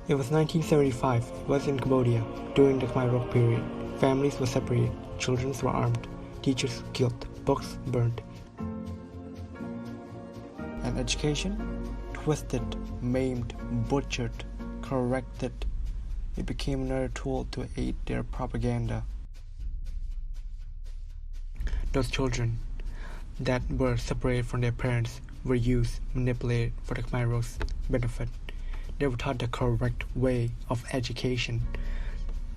It was 1975, was in Cambodia, during the Khmer Rouge period. Families were separated, children were armed, teachers killed, books burned. And education? Twisted, maimed, butchered, corrected. It became another tool to aid their propaganda. Those children that were separated from their parents were used, manipulated for the Khmer Rouge's benefit. They were taught the correct way of education.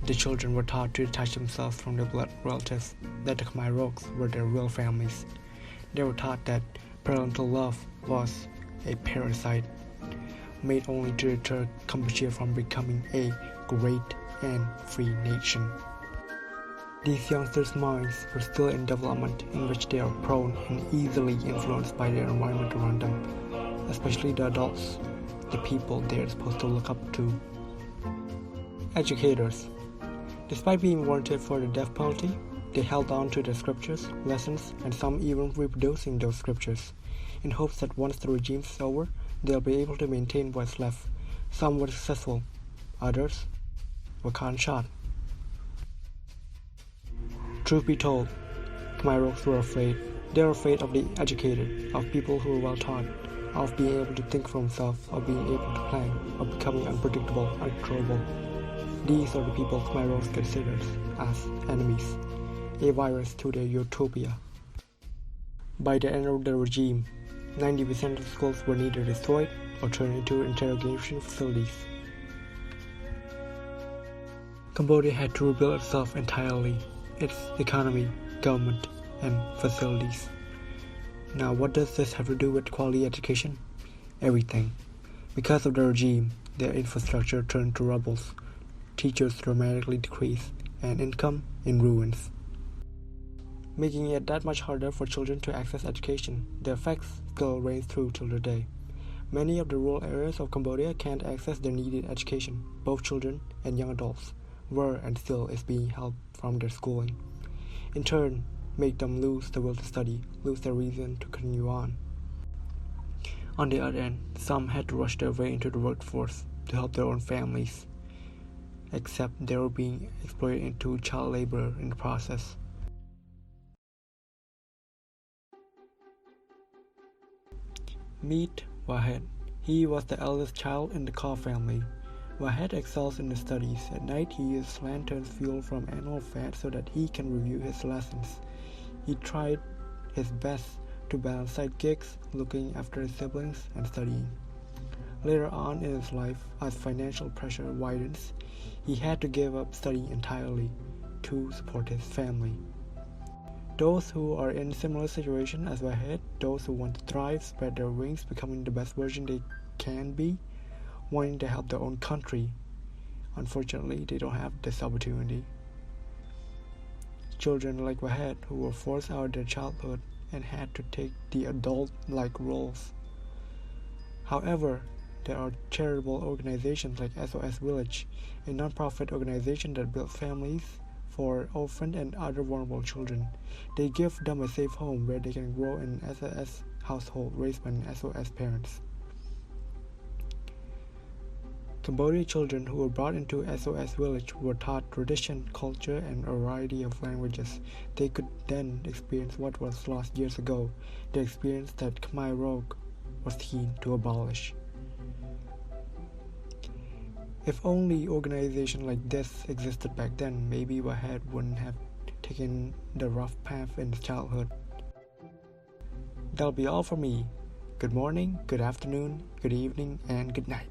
The children were taught to detach themselves from their blood relatives, that the Khmer Rouge were their real families. They were taught that parental love was a parasite, made only to deter Cambodia from becoming a great and free nation. These youngsters' minds were still in development, in which they are prone and easily influenced by their environment around them, especially the adults, the people they are supposed to look up to. Educators. Despite being warranted for the death penalty, they held on to the scriptures, lessons, and some even reproducing those scriptures, in hopes that once the regime is over, they'll be able to maintain what's left. Some were successful, others were shot. Truth be told, Khmer Rouge were afraid. They are afraid of the educated, of people who are well taught, of being able to think for themselves, of being able to plan, of becoming unpredictable, uncontrollable. These are the people Khmer Rouge considers as enemies, a virus to their utopia. By the end of the regime, 90% of schools were either destroyed or turned into interrogation facilities. Cambodia had to rebuild itself entirely, its economy, government, and facilities. Now, what does this have to do with quality education? Everything. Because of the regime, their infrastructure turned to rubble, teachers dramatically decreased, and income in ruins, making it that much harder for children to access education. The effects still reign through till today. Many of the rural areas of Cambodia can't access their needed education. Both children and young adults were and still is being held from their schooling. In turn, make them lose the will to study, lose their reason to continue on. On the other end, some had to rush their way into the workforce to help their own families, except they were being exploited into child labor in the process. Meet Wahed. He was the eldest child in the Kaur family. Wahed excels in his studies. At night, he uses lanterns fueled from animal fat so that he can review his lessons. He tried his best to balance side gigs, looking after his siblings, and studying. Later on in his life, as financial pressure widens, he had to give up study entirely to support his family. Those who are in similar situation as Wahed, those who want to thrive, spread their wings, becoming the best version they can be, wanting to help their own country. Unfortunately, they don't have this opportunity. Children like Wahed, who were forced out of their childhood and had to take the adult-like roles. However, there are charitable organizations like SOS Village, a non-profit organization that builds families for orphaned and other vulnerable children. They give them a safe home where they can grow in an SOS household raised by SOS parents. Cambodian children who were brought into SOS Village were taught tradition, culture, and a variety of languages. They could then experience what was lost years ago, the experience that Khmer Rouge was keen to abolish. If only organizations like this existed back then, maybe Wahed wouldn't have taken the rough path in his childhood. That'll be all for me. Good morning, good afternoon, good evening, and good night.